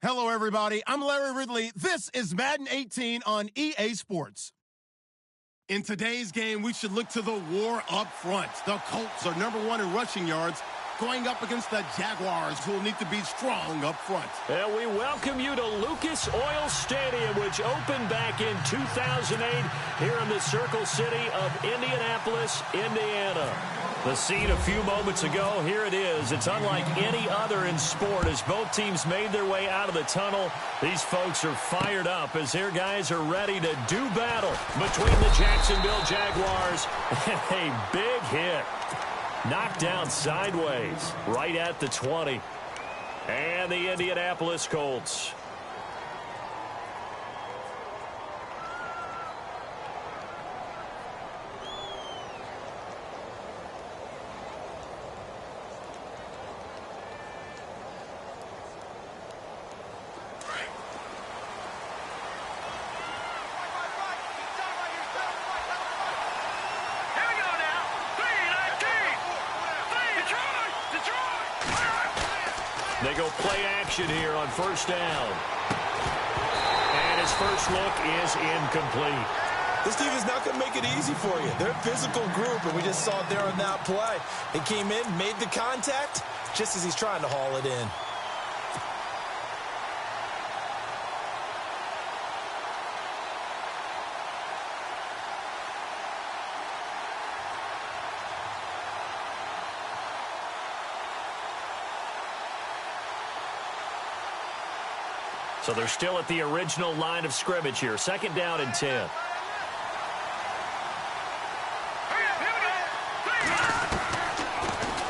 Hello, everybody. I'm Larry Ridley. This is Madden 18 on EA Sports. In today's game, we should look to the war up front. The Colts are #1 in rushing yards, going up against the Jaguars, who will need to be strong up front. And we welcome you to Lucas Oil Stadium, which opened back in 2008 here in the Circle City of Indianapolis, Indiana. The scene a few moments ago, here it is. It's unlike any other in sport. As both teams made their way out of the tunnel, these folks are fired up as their guys are ready to do battle between the Jacksonville Jaguars and a big hit. Knocked down sideways right at the 20. And the Indianapolis Colts. They go play action here on first down. And his first look is incomplete. This team is not going to make it easy for you. They're a physical group, and we just saw it there on that play. He came in, made the contact, just as he's trying to haul it in. So they're still at the original line of scrimmage here. Second down and 10.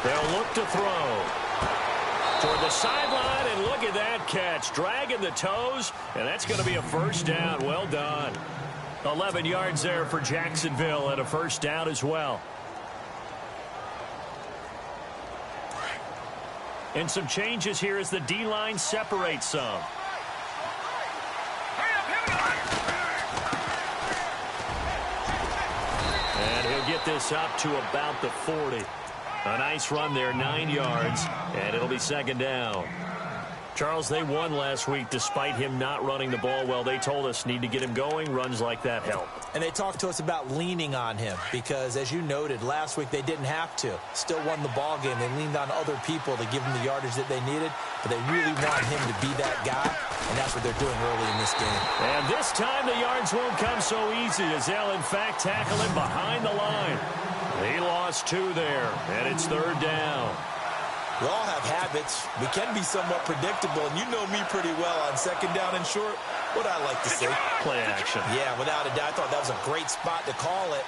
They'll look to throw. Toward the sideline, and look at that catch. Dragging the toes, and that's going to be a first down. Well done. 11 yards there for Jacksonville, and a first down as well. And some changes here as the D-line separates some. Get this up to about the 40. A nice run there, 9 yards, and it'll be second down. Charles, they won last week despite him not running the ball well. They told us need to get him going. Runs like that help. And they talked to us about leaning on him because, as you noted, last week they didn't have to. Still won the ball game. They leaned on other people to give them the yardage that they needed, but they really want him to be that guy, and that's what they're doing early in this game. And this time the yards won't come so easy as they'll, in fact, tackle him behind the line. He lost 2 there, and it's third down. We all have habits. We can be somewhat predictable, and you know me pretty well on second down and short. What I like to say. Play action. Yeah, without a doubt. I thought that was a great spot to call it.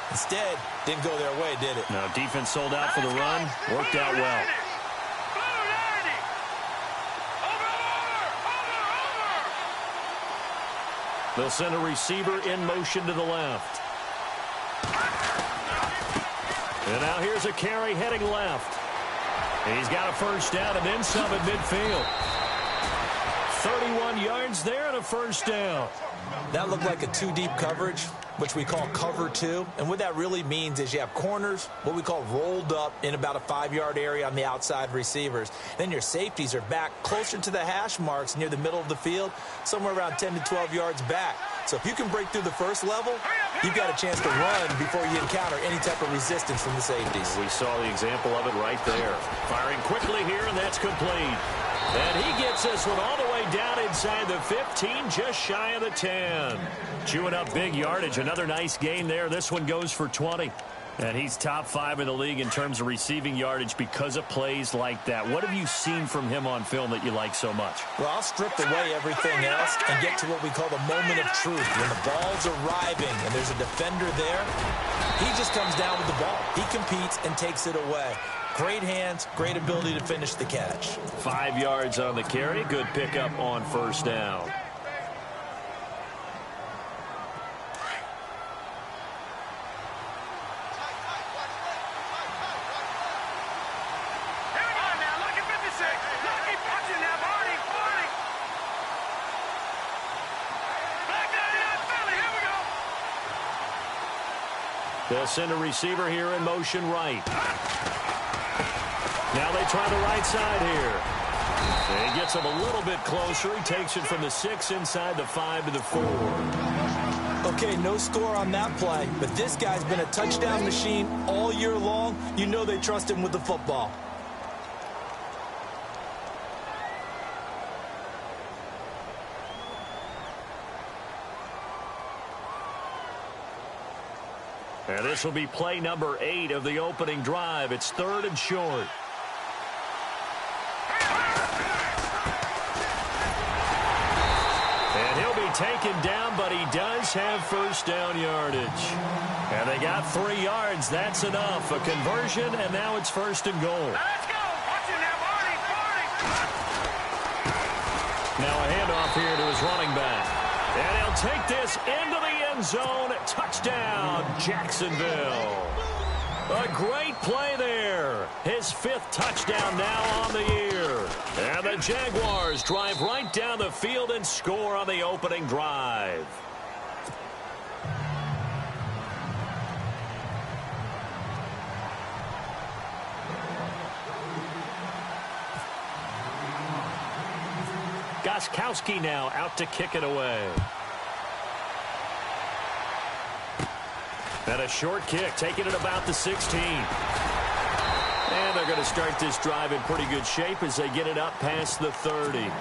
Instead, didn't go their way, did it? No, defense sold out for the run. Worked out well. They'll send a receiver in motion to the left. And now here's a carry heading left. He's got a first down and then some at midfield. 31 yards there and a first down. That looked like a 2-deep coverage, which we call cover 2. And what that really means is you have corners, what we call rolled up in about a 5-yard area on the outside receivers. Then your safeties are back closer to the hash marks near the middle of the field, somewhere around 10 to 12 yards back. So if you can break through the first level, you've got a chance to run before you encounter any type of resistance from the safeties. We saw the example of it right there. Firing quickly here, and that's complete. And he gets this one all the way down inside the 15, just shy of the 10. Chewing up big yardage. Another nice gain there. This one goes for 20. And he's top 5 in the league in terms of receiving yardage because of plays like that. What have you seen from him on film that you like so much? Well, I'll strip away everything else and get to what we call the moment of truth. When the ball's arriving and there's a defender there, he just comes down with the ball. He competes and takes it away. Great hands, great ability to finish the catch. 5 yards on the carry. Good pickup on first down. They'll send a receiver here in motion right. Now they try the right side here. He gets him a little bit closer. He takes it from the 6 inside the 5 to the 4. Okay, no score on that play, but this guy's been a touchdown machine all year long. You know they trust him with the football. And this will be play number 8 of the opening drive. It's 3rd and short. And he'll be taken down, but he does have first down yardage. And they got 3 yards. That's enough. A conversion, and now it's 1st and goal. Let's go. Watch it now, Barney. Now a handoff here to his running back. And he'll take this into the end zone. Touchdown, Jacksonville. A great play there. His 5th touchdown now on the year. And the Jaguars drive right down the field and score on the opening drive. Gostkowski now out to kick it away. And a short kick, taking it about the 16. And they're going to start this drive in pretty good shape as they get it up past the 30.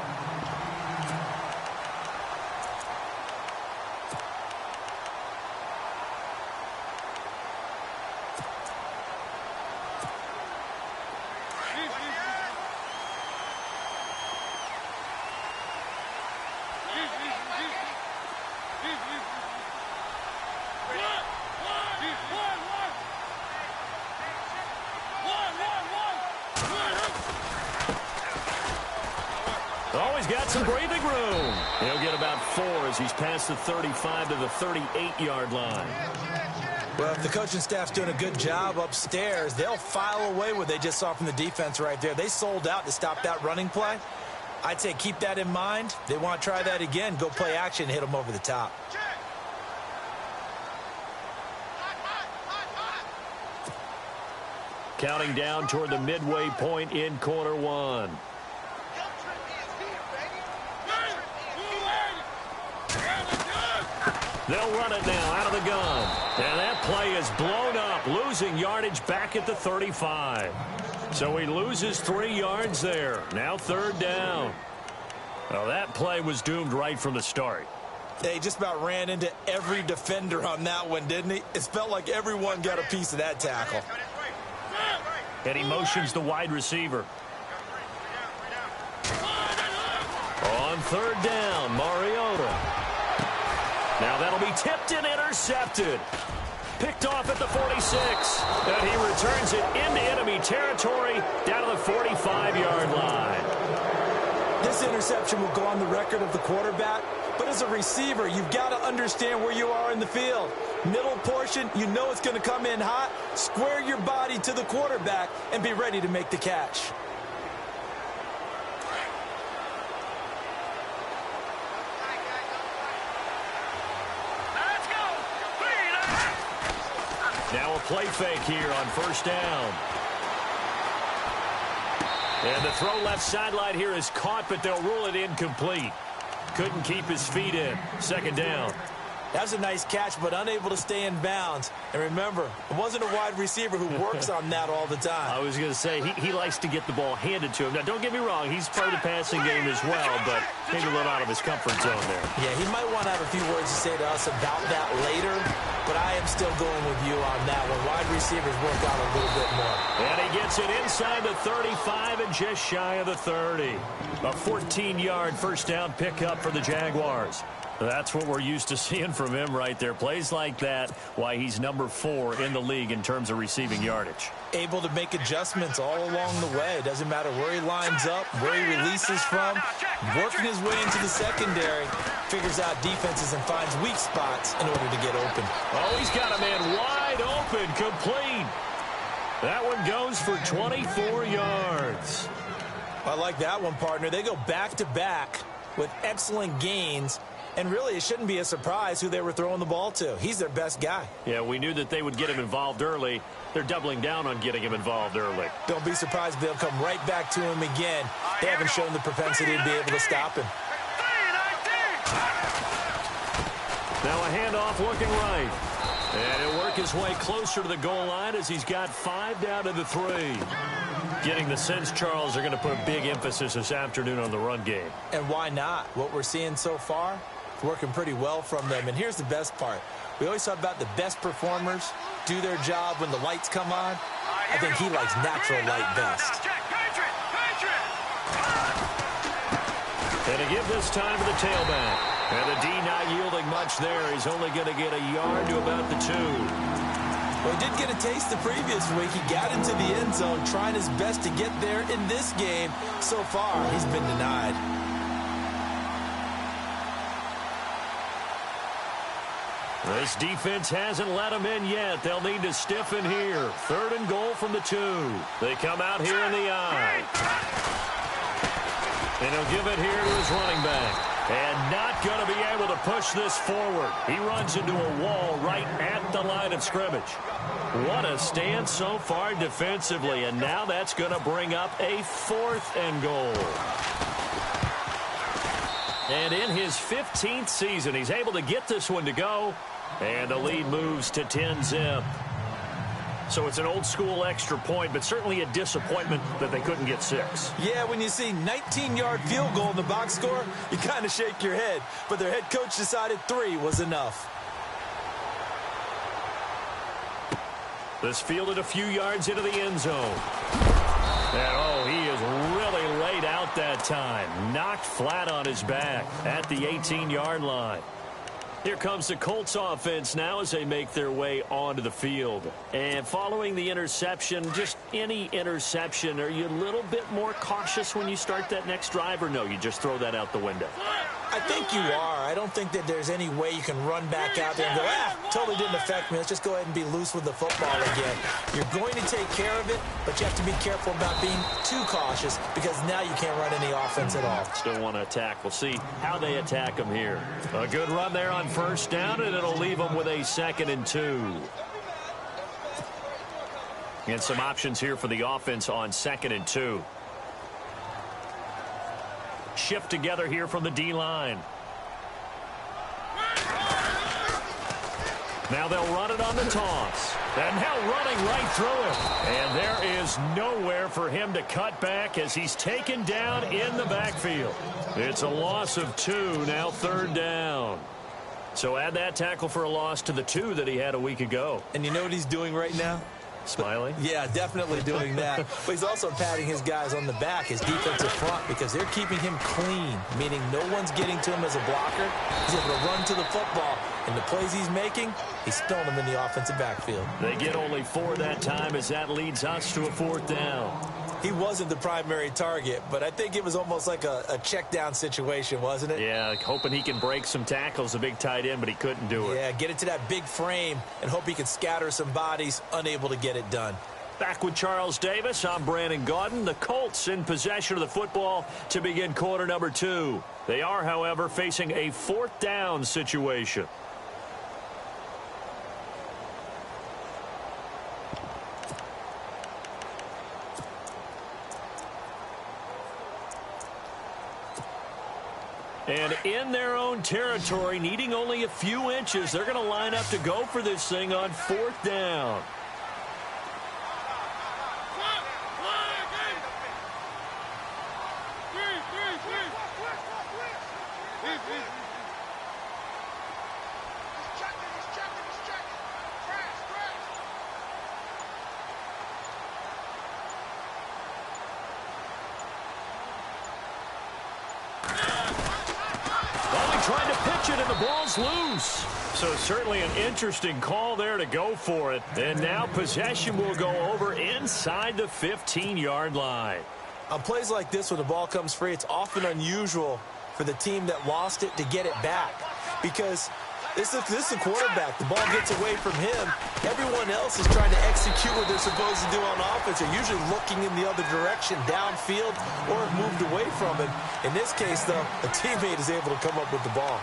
Always got some breathing room. He'll get about 4 as he's past the 35 to the 38-yard line. Well, if the coaching staff's doing a good job upstairs, they'll file away what they just saw from the defense right there. They sold out to stop that running play. I'd say keep that in mind. They want to try that again. Go play action, hit them over the top. Counting down toward the midway point in quarter 1. They'll run it now out of the gun. And that play is blown up, losing yardage back at the 35. So he loses 3 yards there. Now 3rd down. Well, that play was doomed right from the start. They just about ran into every defender on that one, didn't he? It felt like everyone got a piece of that tackle. And he motions the wide receiver. On 3rd down, Mariota. Now that'll be tipped and intercepted. Picked off at the 46. And he returns it into enemy territory down to the 45-yard line. This interception will go on the record of the quarterback. But as a receiver, you've got to understand where you are in the field. Middle portion, you know it's going to come in hot. Square your body to the quarterback and be ready to make the catch. Now a play fake here on 1st down. And the throw left sideline here is caught, but they'll rule it incomplete. Couldn't keep his feet in. 2nd down. That was a nice catch, but unable to stay in bounds. And remember, it wasn't a wide receiver who works on that all the time. I was going to say, he likes to get the ball handed to him. Now, don't get me wrong, he's part of the passing game as well, but maybe a little out of his comfort zone there. Yeah, he might want to have a few words to say to us about that later, but I am still going with you on that one. Wide receivers work out a little bit more. And he gets it inside the 35 and just shy of the 30. A 14-yard 1st down pickup for the Jaguars. That's what we're used to seeing from him right there. Plays like that, why he's number 4 in the league in terms of receiving yardage. Able to make adjustments all along the way. Doesn't matter where he lines up, where he releases from. Working his way into the secondary. Figures out defenses and finds weak spots in order to get open. Oh, he's got a man wide open, complete. That one goes for 24 yards. I like that one, partner. They go back-to-back with excellent gains And really, it shouldn't be a surprise who they were throwing the ball to. He's their best guy. Yeah, we knew that they would get him involved early. They're doubling down on getting him involved early. Don't be surprised if they'll come right back to him again. They haven't shown the propensity to be able to stop him. Now a handoff looking right. And he'll work his way closer to the goal line as he's got 5 down to the 3. Getting the sense, Charles, are going to put a big emphasis this afternoon on the run game. And why not? What we're seeing so far, working pretty well from them. And here's the best part. We always talk about the best performers do their job when the lights come on. I think he likes natural light best. And to give this time to the tailback. And the D not yielding much there. He's only going to get a yard to about the 2. Well, he did get a taste the previous week. He got into the end zone, trying his best to get there in this game. So far, he's been denied. This defense hasn't let him in yet. They'll need to stiffen here. 3rd and goal from the 2. They come out here in the I. And he'll give it here to his running back. And not going to be able to push this forward. He runs into a wall right at the line of scrimmage. What a stand so far defensively. And now that's going to bring up a 4th and goal. And in his 15th season, he's able to get this one to go. And the lead moves to 10-zip. So it's an old-school extra point, but certainly a disappointment that they couldn't get 6. Yeah, when you see 19-yard field goal in the box score, you kind of shake your head. But their head coach decided 3 was enough. This fielded a few yards into the end zone. And, oh, he is really laid out that time. Knocked flat on his back at the 18-yard line. Here comes the Colts offense now as they make their way onto the field. And following the interception, just any interception, are you a little bit more cautious when you start that next drive, or no, you just throw that out the window? I think you are. I don't think that there's any way you can run back out there and go, totally didn't affect me. Let's just go ahead and be loose with the football again. You're going to take care of it, but you have to be careful about being too cautious because now you can't run any offense at all. Still want to attack. We'll see how they attack them here. A good run there on 1st down, and it'll leave them with a 2nd and 2. And some options here for the offense on 2nd and 2. Shift together here from the D-line. Now they'll run it on the toss. And now running right through him. And there is nowhere for him to cut back as he's taken down in the backfield. It's a loss of 2, now 3rd down. So add that tackle for a loss to the 2 that he had a week ago. And you know what he's doing right now? Smiling? Yeah, definitely doing that. But he's also patting his guys on the back, his defensive front, because they're keeping him clean, meaning no one's getting to him as a blocker. He's able to run to the football. And the plays he's making, he's throwing them in the offensive backfield. They get only 4 that time as that leads us to a 4th down. He wasn't the primary target, but I think it was almost like a check down situation, wasn't it? Yeah, hoping he can break some tackles, a big tight end, but he couldn't do it. Yeah, get it to that big frame and hope he can scatter some bodies, unable to get it done. Back with Charles Davis, I'm Brandon Gaudin. The Colts in possession of the football to begin quarter number 2. They are, however, facing a 4th down situation. And in their own territory, needing only a few inches, they're going to line up to go for this thing on 4th down. Trying to pitch it, and the ball's loose. So certainly an interesting call there to go for it. And now possession will go over inside the 15-yard line. On plays like this, when the ball comes free, it's often unusual for the team that lost it to get it back. Because this is a quarterback. The ball gets away from him. Everyone else is trying to execute what they're supposed to do on offense. They're usually looking in the other direction, downfield, or have moved away from it. In this case, though, a teammate is able to come up with the ball.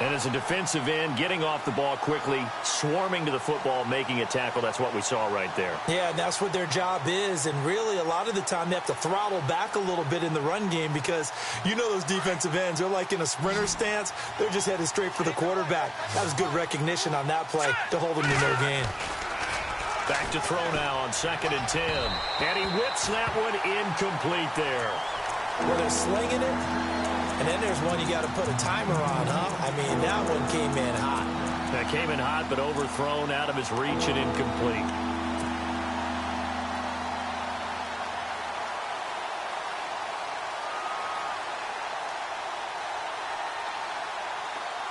And as a defensive end, getting off the ball quickly, swarming to the football, making a tackle, that's what we saw right there. Yeah, and that's what their job is. And really, a lot of the time, they have to throttle back a little bit in the run game because you know those defensive ends, they're like in a sprinter stance. They're just headed straight for the quarterback. That was good recognition on that play to hold them to no gain. Back to throw now on 2nd and 10. And he whips that one incomplete there. Well, they're slinging it. And then there's one you got to put a timer on, huh? I mean, that one came in hot. That came in hot, but overthrown out of his reach and incomplete.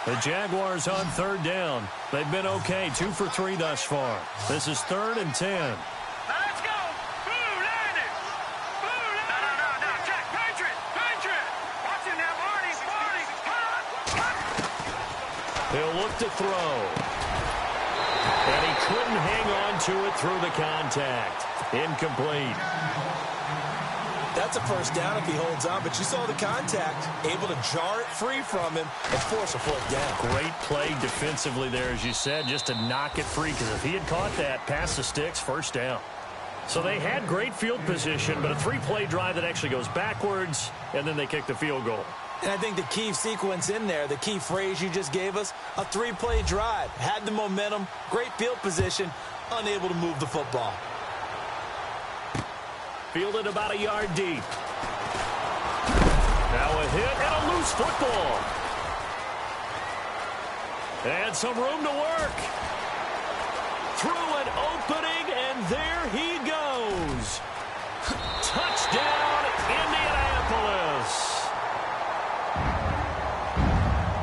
The Jaguars on 3rd down. They've been okay, 2 for 3 thus far. This is 3rd and 10. Let's go. Boo, Landon. Boo, Landon. No, Jack, Patriot. Watch him now, Marty. He'll look to throw. And he couldn't hang on to it through the contact. Incomplete. That's a first down if he holds on, but you saw the contact, able to jar it free from him and force a 4th down. Great play defensively there, as you said, just to knock it free, because if he had caught that, past the sticks, 1st down. So they had great field position, but a 3-play drive that actually goes backwards, and then they kick the field goal. And I think the key sequence in there, the key phrase you just gave us, a 3-play drive. Had the momentum, great field position, unable to move the football. Fielded about a yard deep. Now a hit and a loose football. And some room to work. Through an opening, and there he goes. Touchdown, Indianapolis.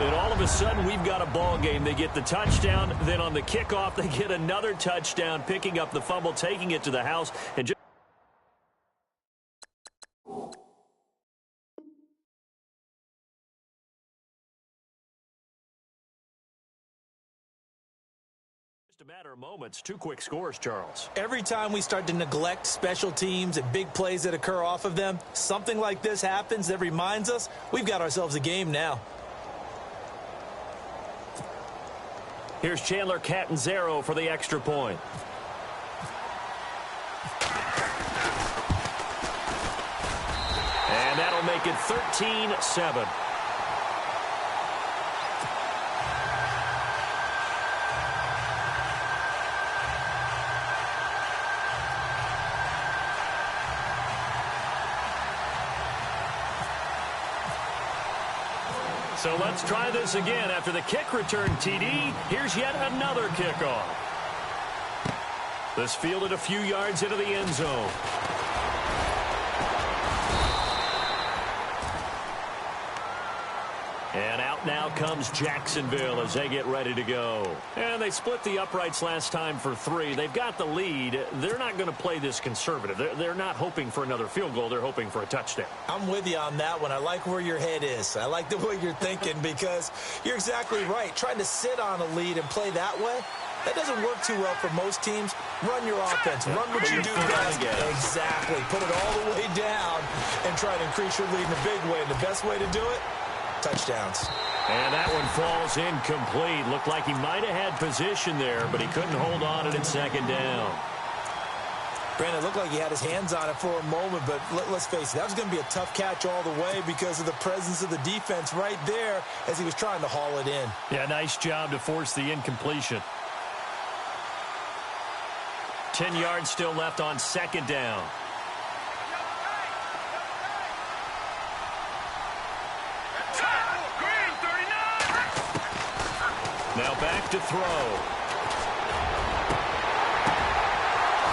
And all of a sudden, we've got a ball game. They get the touchdown. Then on the kickoff, they get another touchdown, picking up the fumble, taking it to the house, and just a matter of moments. 2 quick scores, Charles. Every time we start to neglect special teams and big plays that occur off of them, something like this happens that reminds us we've got ourselves a game now. Here's Chandler Catanzaro for the extra point. And that'll make it 13-7. So let's try this again. After the kick return TD, here's yet another kickoff. This fielded a few yards into the end zone. And out now comes Jacksonville as they get ready to go. And they split the uprights last time for 3. They've got the lead. They're not going to play this conservative. They're not hoping for another field goal. They're hoping for a touchdown. I'm with you on that one. I like where your head is. I like the way you're thinking because you're exactly right. Trying to sit on a lead and play that way, that doesn't work too well for most teams. Run your offense. Run what you do best. Exactly. Put it all the way down and try to increase your lead in a big way. And the best way to do it, touchdowns. And that one falls incomplete. Looked like he might have had position there, but he couldn't hold on it at 2nd down. Brandon, it looked like he had his hands on it for a moment, but let's face it, that was going to be a tough catch all the way because of the presence of the defense right there as he was trying to haul it in. Yeah, nice job to force the incompletion. 10 yards still left on 2nd down. Now back to throw.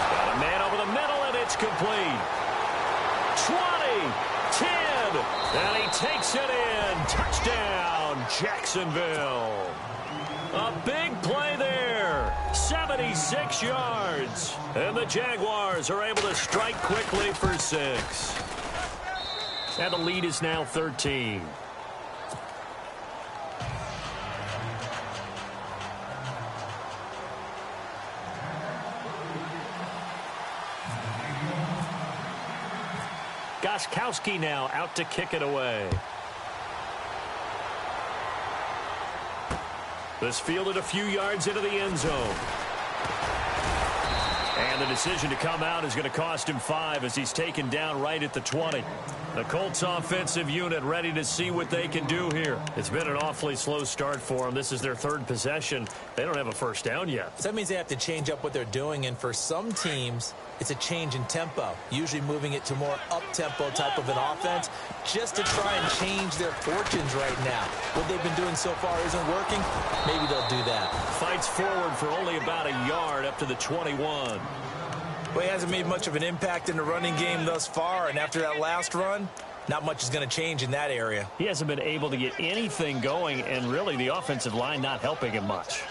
Got a man over the middle, and it's complete. 20, 10, and he takes it in. Touchdown, Jacksonville. A big play there. 76 yards. And the Jaguars are able to strike quickly for 6. And the lead is now 13. Gostkowski now out to kick it away. This fielded a few yards into the end zone. And the decision to come out is going to cost him 5 as he's taken down right at the 20. The Colts offensive unit ready to see what they can do here. It's been an awfully slow start for them. This is their 3rd possession. They don't have a first down yet. So that means they have to change up what they're doing, and for some teams, it's a change in tempo, usually moving it to more up-tempo type of an offense just to try and change their fortunes right now. What they've been doing so far isn't working. Maybe they'll do that. Fights forward for only about a yard up to the 21. Well, he hasn't made much of an impact in the running game thus far, and after that last run, not much is going to change in that area. He hasn't been able to get anything going, and really the offensive line not helping him much.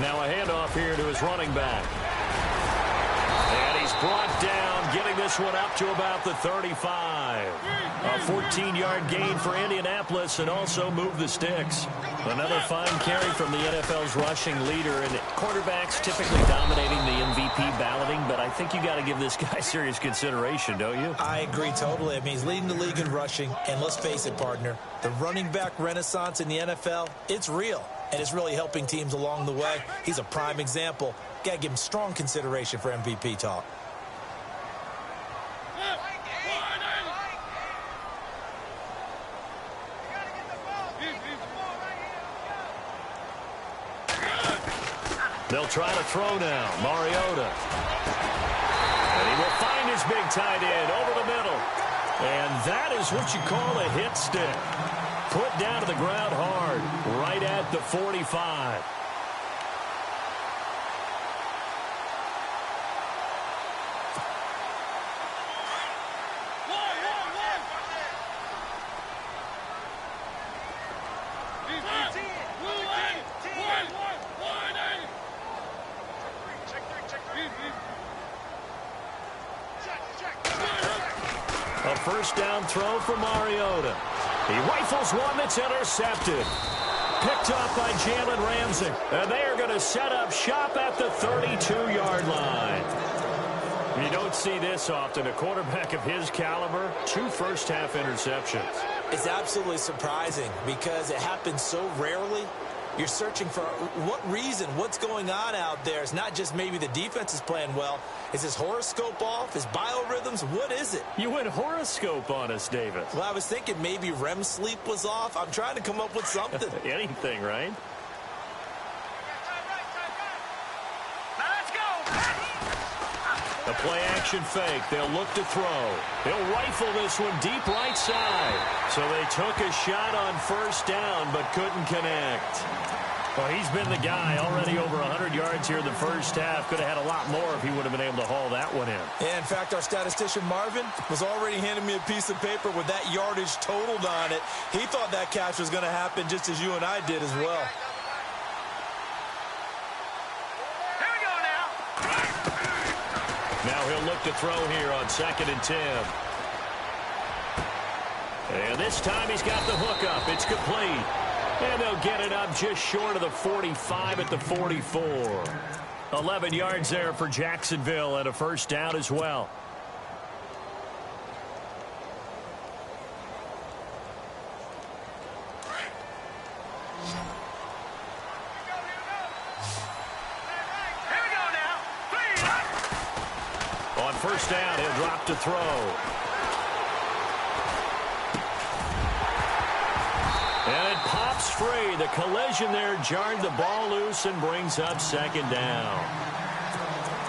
Now a handoff here to his running back. And he's brought down, getting this one up to about the 35. A 14-yard gain for Indianapolis and also move the sticks. Another fine carry from the NFL's rushing leader, and quarterbacks typically dominating the MVP balloting, but I think you got to give this guy serious consideration, don't you? I agree totally. I mean, he's leading the league in rushing, and let's face it, partner, the running back renaissance in the NFL, it's real, and it's really helping teams along the way. He's a prime example. Got to give him strong consideration for MVP talk. They'll try to throw now. Mariota. And he will find his big tight end over the middle. And that is what you call a hit stick. Put down to the ground hard, right at the 45. A first down throw for Mariota. He rifles one that's intercepted. Picked up by Jalen Ramsey. And they are going to set up shop at the 32-yard line. You don't see this often. A quarterback of his caliber, 2 first-half interceptions. It's absolutely surprising because it happens so rarely. You're searching for what reason, what's going on out there. It's not just maybe the defense is playing well. Is his horoscope off? His biorhythms? What is it? You went horoscope on us, David. Well, I was thinking maybe REM sleep was off. I'm trying to come up with something. Anything, right? Now let's go. A play-action fake. They'll look to throw. He'll rifle this one deep right side. So they took a shot on first down but couldn't connect. Well, he's been the guy already over 100 yards here in the first half. Could have had a lot more if he would have been able to haul that one in. Yeah, in fact, our statistician Marvin was already handing me a piece of paper with that yardage totaled on it. He thought that catch was going to happen just as you and I did as well. Here we go now. Now he'll look to throw here on 2nd and 10. And this time he's got the hook up. It's complete. And they'll get it up just short of the 45 at the 44. 11 yards there for Jacksonville and a first down as well. Here we go now. On first down, he'll drop to throw. And it pops free. The collision there jarred the ball loose and brings up 2nd down.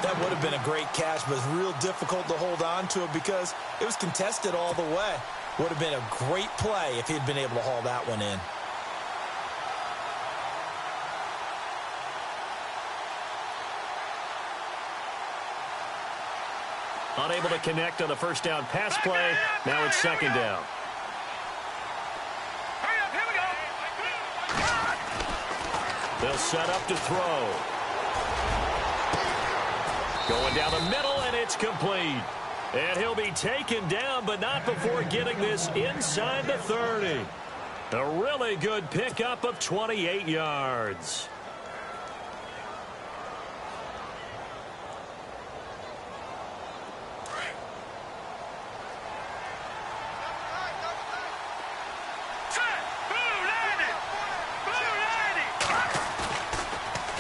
That would have been a great catch, but it's real difficult to hold on to it because it was contested all the way. Would have been a great play if he'd been able to haul that one in. Unable to connect on the first down pass play. Now it's 2nd down. Hurry up, here we go. They'll set up to throw. Going down the middle, and it's complete. And he'll be taken down, but not before getting this inside the 30. A really good pickup of 28 yards.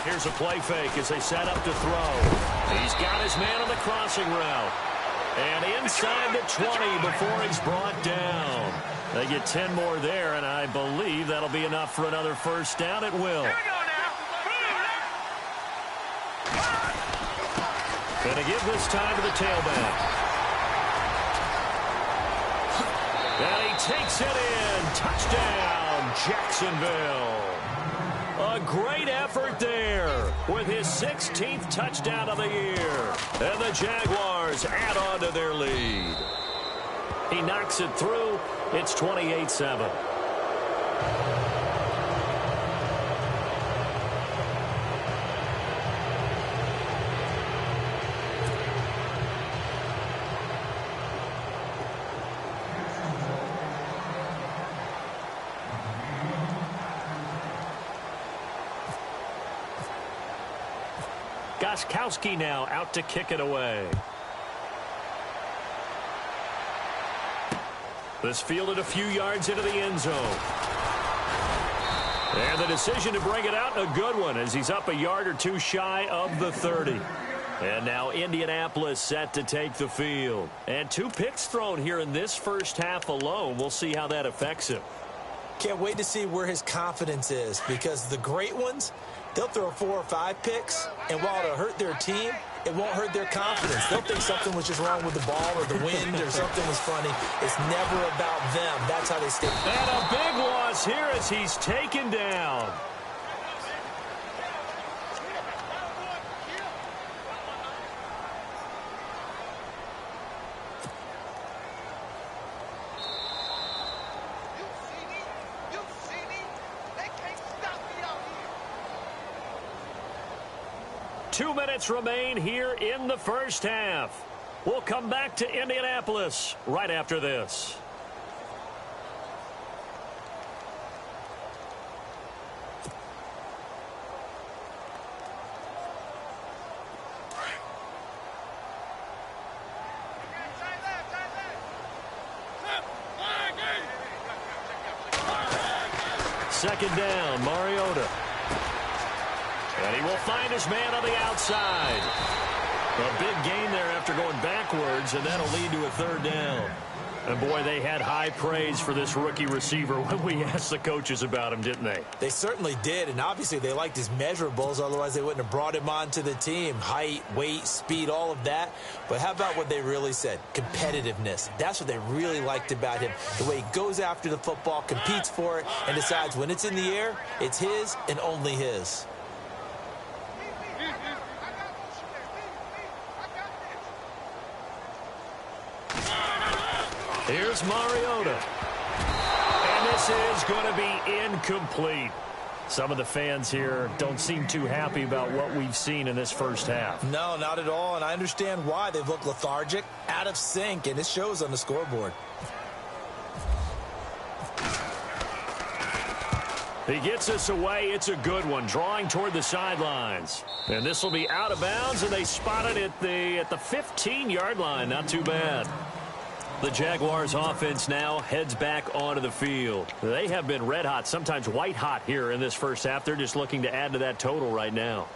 Here's a play fake as they set up to throw. He's got his man on the crossing route. And inside the 20 before he's brought down. They get 10 more there, and I believe that'll be enough for another first down. It will. Going to give this time to the tailback. And he takes it in. Touchdown, Jacksonville. A great effort there with his 16th touchdown of the year. And the Jaguars add on to their lead. He knocks it through. It's 28-7. Gostkowski now out to kick it away. This fielded a few yards into the end zone. And the decision to bring it out, a good one, as he's up a yard or two shy of the 30. And now Indianapolis set to take the field. And 2 picks thrown here in this first half alone. We'll see how that affects him. Can't wait to see where his confidence is, because the great ones, they'll throw 4 or 5 picks, and while it'll hurt their team, it won't hurt their confidence. They'll think something was just wrong with the ball or the wind or something was funny. It's never about them. That's how they stay. And a big loss here as he's taken down. Two minutes remain here in the first half. We'll come back to Indianapolis right after this. Second down, Mariota. And he will find his man on the outside. A big gain there after going backwards, and that'll lead to a third down. And, boy, they had high praise for this rookie receiver when we asked the coaches about him, didn't they? They certainly did, and obviously they liked his measurables. Otherwise, they wouldn't have brought him onto the team. Height, weight, speed, all of that. But how about what they really said? Competitiveness. That's what they really liked about him. The way he goes after the football, competes for it, and decides when it's in the air, it's his and only his. Here's Mariota. And this is going to be incomplete. Some of the fans here don't seem too happy about what we've seen in this first half. No, not at all, and I understand why. They've looked lethargic, out of sync, and it shows on the scoreboard. He gets us away. It's a good one, drawing toward the sidelines. And this will be out of bounds, and they spot it at the 15-yard line. Not too bad. The Jaguars offense now heads back onto the field. They have been red hot, sometimes white hot here in this first half. They're just looking to add to that total right now.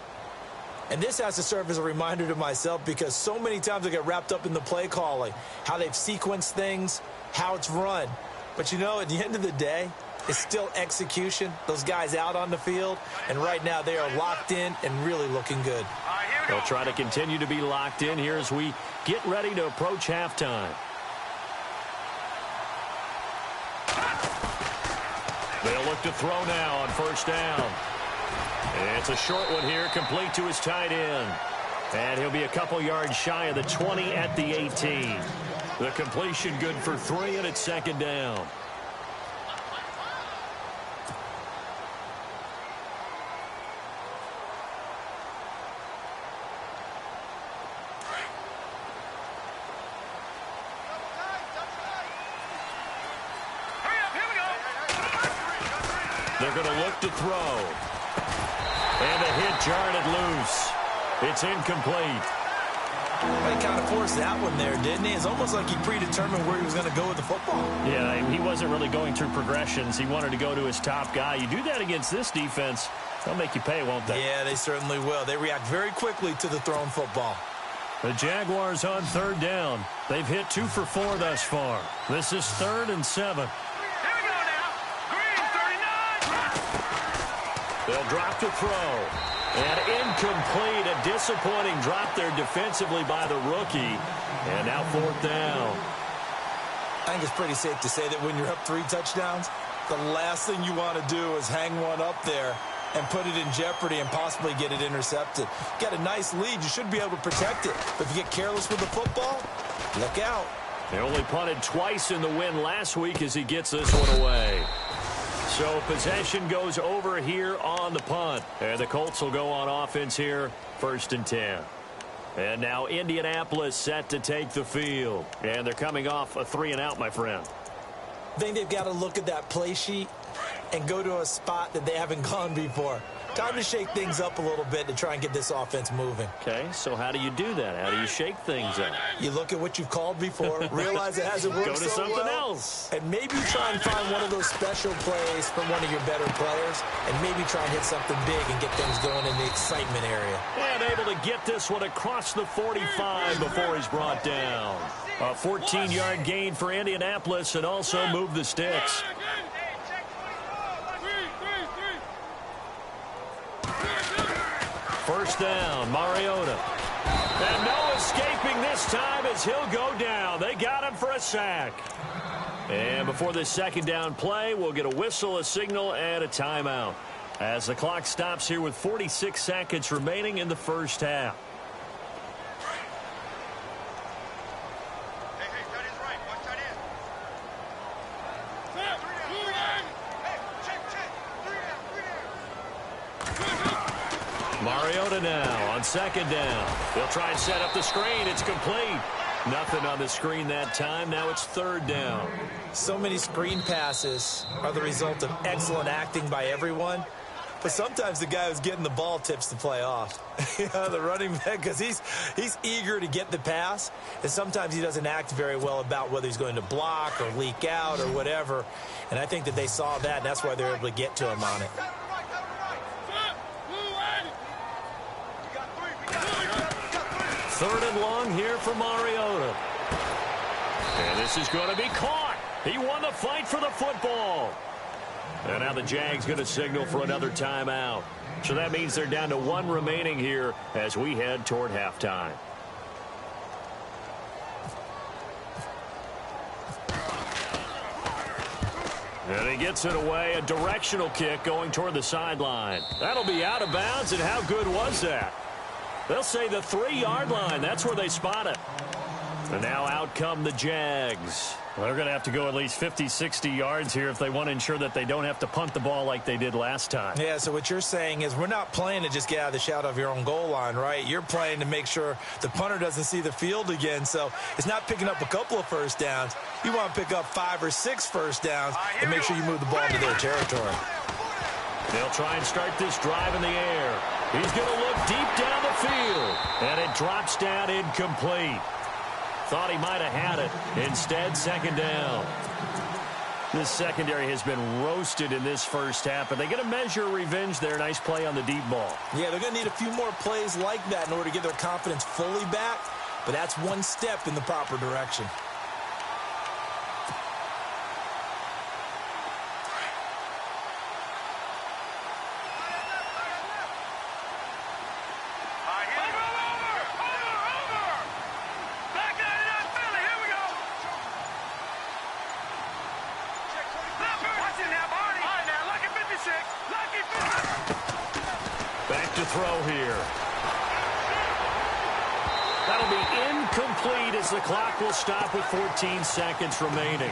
And this has to serve as a reminder to myself, because so many times I get wrapped up in the play calling, how they've sequenced things, how it's run. But, you know, at the end of the day, it's still execution. Those guys out on the field, and right now they are locked in and really looking good. They'll try to continue to be locked in here as we get ready to approach halftime. They'll look to throw now on first down. It's a short one here, complete to his tight end. And he'll be a couple yards shy of the 20 at the 18. The completion good for 3, and it's second down. They're going to look to throw. And the hit jarred it loose. It's incomplete. Well, he kind of forced that one there, didn't he? It's almost like he predetermined where he was going to go with the football. Yeah, he wasn't really going through progressions. He wanted to go to his top guy. You do that against this defense, they'll make you pay, won't they? Yeah, they certainly will. They react very quickly to the thrown football. The Jaguars on third down. They've hit 2 for 4 thus far. This is 3rd and 7. Here we go now. Green, 39. They'll drop to throw. And incomplete. A disappointing drop there defensively by the rookie. And now 4th down. I think it's pretty safe to say that when you're up 3 touchdowns, the last thing you want to do is hang one up there and put it in jeopardy and possibly get it intercepted. Got a nice lead. You should be able to protect it. But if you get careless with the football, look out. They only punted twice in the win last week as he gets this one away. So possession goes over here on the punt. And the Colts will go on offense here, 1st and 10. And now Indianapolis set to take the field. And they're coming off a 3-and-out, my friend. I think they've got to look at that play sheet and go to a spot that they haven't gone before. Time to shake things up a little bit to try and get this offense moving. Okay, so how do you do that? How do you shake things up? You look at what you've called before, realize it hasn't worked Go to so something well, else. and maybe try and find one of those special plays from one of your better players, and maybe try and hit something big and get things going in the excitement area. And able to get this one across the 45 before he's brought down. A 14-yard gain for Indianapolis and also move the sticks. First down, Mariota. And no escaping this time as he'll go down. They got him for a sack. And before this 2nd down play, we'll get a whistle, a signal, and a timeout. As the clock stops here with 46 seconds remaining in the first half. Mariota now on 2nd down. They'll try and set up the screen. It's complete. Nothing on the screen that time. Now it's 3rd down. So many screen passes are the result of excellent acting by everyone. But sometimes the guy who's getting the ball tips the play off. The running back, because he's eager to get the pass. And sometimes he doesn't act very well about whether he's going to block or leak out or whatever. And I think that they saw that, and that's why they're able to get to him on it. 3rd and long here for Mariota. And this is going to be caught. He won the fight for the football. And now the Jags going to signal for another timeout. So that means they're down to 1 remaining here as we head toward halftime. And he gets it away. A directional kick going toward the sideline. That'll be out of bounds, and how good was that? They'll say the 3-yard line. That's where they spot it. And now out come the Jags. Well, they're going to have to go at least 50, 60 yards here if they want to ensure that they don't have to punt the ball like they did last time. Yeah, so what you're saying is we're not playing to just get out of the shadow of your own goal line, right? You're playing to make sure the punter doesn't see the field again. So it's not picking up a couple of first downs. You want to pick up 5 or 6 first downs and make sure you move the ball into their territory. They'll try and start this drive in the air. He's going to look deep down the field. And it drops down incomplete. Thought he might have had it. Instead, 2nd down. This secondary has been roasted in this first half, but they get a measure of revenge there. Nice play on the deep ball. Yeah, they're going to need a few more plays like that in order to get their confidence fully back, but that's one step in the proper direction. Back to throw here. That'll be incomplete as the clock will stop with 14 seconds remaining.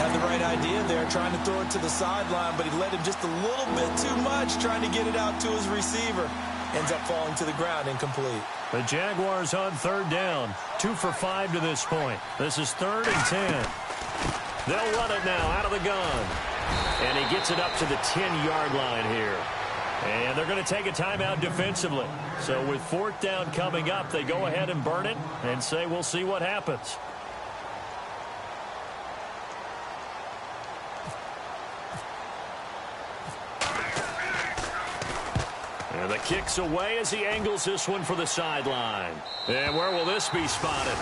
Had the right idea there, trying to throw it to the sideline, but he led him just a little bit too much, trying to get it out to his receiver. Ends up falling to the ground, incomplete. The Jaguars on 3rd down. 2 for 5 to this point. This is 3rd and 10. They'll run it now out of the gun. And he gets it up to the 10-yard line here. And they're going to take a timeout defensively. So with 4th down coming up, they go ahead and burn it and say we'll see what happens. And the kick's away as he angles this one for the sideline. And where will this be spotted?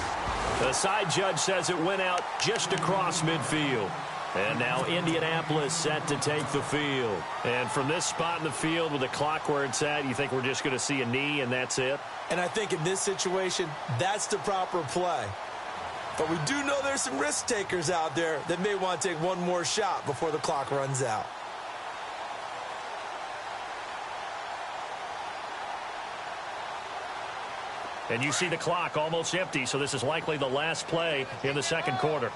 The side judge says it went out just across midfield. And now Indianapolis set to take the field. And from this spot in the field with the clock where it's at, you think we're just going to see a knee and that's it? And I think in this situation, that's the proper play. But we do know there's some risk takers out there that may want to take one more shot before the clock runs out. And you see the clock almost empty, so this is likely the last play in the second quarter.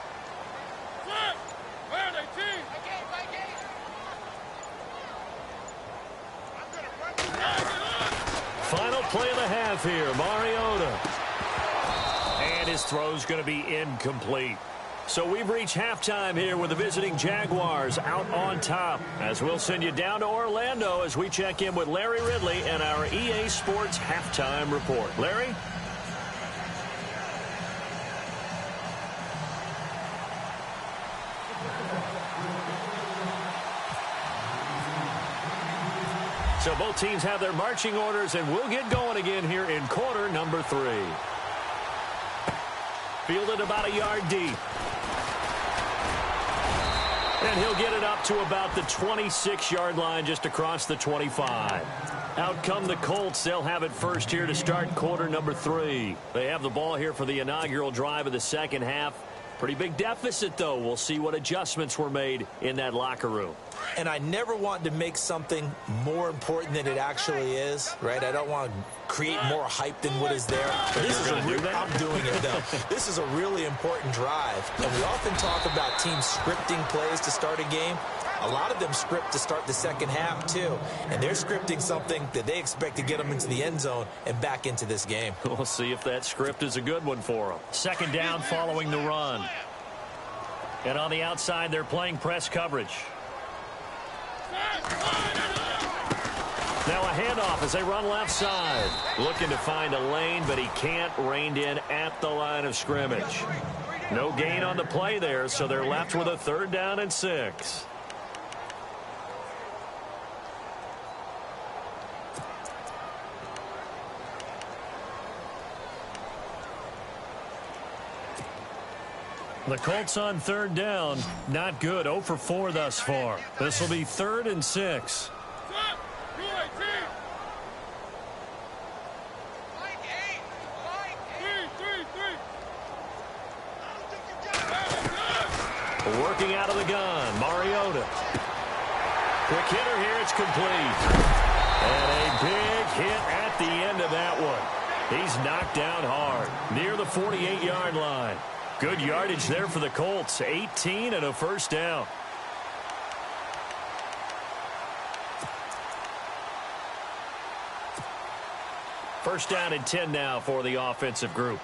Final play of the half here, Mariota. And his throw's going to be incomplete. So we've reached halftime here with the visiting Jaguars out on top. As we'll send you down to Orlando as we check in with Larry Ridley and our EA Sports halftime report. Larry? So both teams have their marching orders, and we'll get going again here in quarter number 3. Fielded about a yard deep. And he'll get it up to about the 26-yard line, just across the 25. Out come the Colts. They'll have it first here to start quarter number 3. They have the ball here for the inaugural drive of the second half. Pretty big deficit, though. We'll see what adjustments were made in that locker room. And I never want to make something more important than it actually is, right? I don't want to create more hype than what is there. So this is I'm doing it, though. This is a really important drive. And we often talk about teams scripting plays to start a game. A lot of them script to start the second half, too. And they're scripting something that they expect to get them into the end zone and back into this game. We'll see if that script is a good one for them. Second down following the run. And on the outside, they're playing press coverage. Now a handoff as they run left side. Looking to find a lane, but he can't. Reined in at the line of scrimmage. No gain on the play there, so they're left with a 3rd down and 6. The Colts on 3rd down. Not good. 0 for 4 thus far. This will be 3rd and 6. Working out of the gun, Mariota. Quick hitter here, it's complete. And a big hit at the end of that one. He's knocked down hard, near the 48-yard line. Good yardage there for the Colts, 18 and a 1st down. First down and 10 now for the offensive group.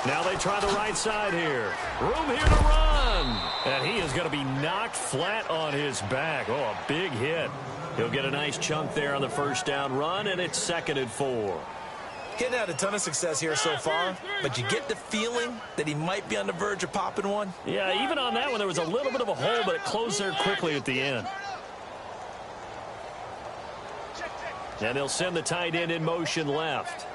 Now they try the right side here. Room here to run. And he is going to be knocked flat on his back. Oh, a big hit. He'll get a nice chunk there on the first down run, and it's 2nd and 4. Getting had a ton of success here so far, but you get the feeling that he might be on the verge of popping one. Yeah, even on that one, there was a little bit of a hole, but it closed there quickly at the end. And they'll send the tight end in motion left.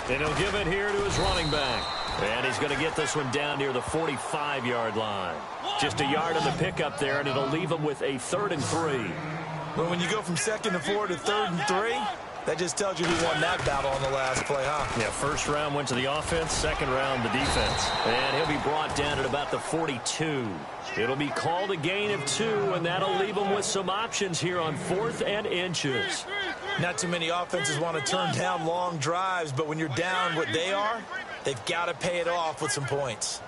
And he'll give it here to his running back. And he's going to get this one down near the 45-yard line. Just a yard on the pickup there, and it'll leave him with a 3rd and 3. Well, when you go from 2nd and 4 to 3rd and 3, that just tells you who won that battle on the last play, huh? Yeah, first round went to the offense, second round the defense. And he'll be brought down at about the 42. It'll be called a gain of 2, and that'll leave him with some options here on 4th and inches. Not too many offenses want to turn down long drives, but when you're down what they are, They've got to pay it off with some points.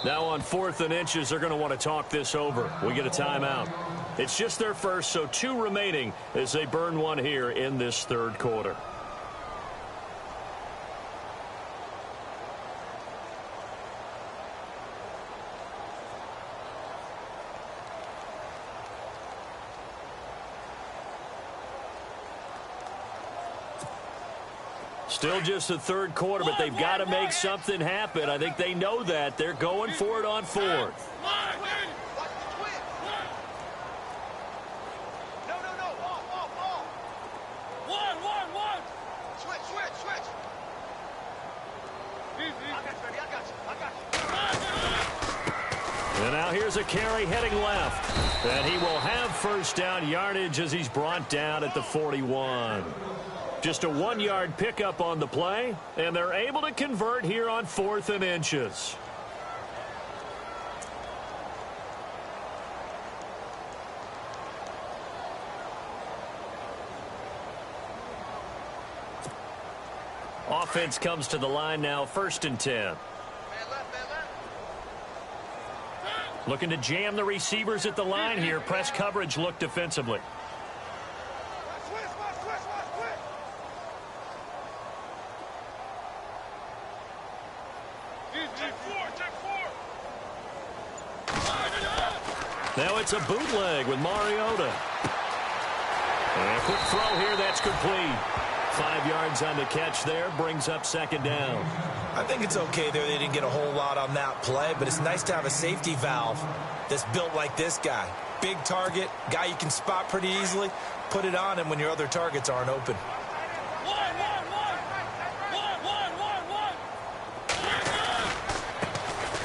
Now on 4th and inches, they're going to want to talk this over. We get a timeout. It's just their first, so 2 remaining as they burn one here in this third quarter. Still just the third quarter, but they've got to make something happen. I think they know that. They're going for it on 4th. And now here's a carry heading left. And he will have first down yardage as he's brought down at the 41. Just a 1-yard pickup on the play, and they're able to convert here on 4th and inches. Offense comes to the line now, 1st and 10. Looking to jam the receivers at the line here. Press coverage look defensively. Now it's a bootleg with Mariota. And a quick throw here, that's complete. 5 yards on the catch there, brings up 2nd down. I think it's okay there. They didn't get a whole lot on that play, but it's nice to have a safety valve that's built like this guy. Big target, guy you can spot pretty easily. Put it on him when your other targets aren't open.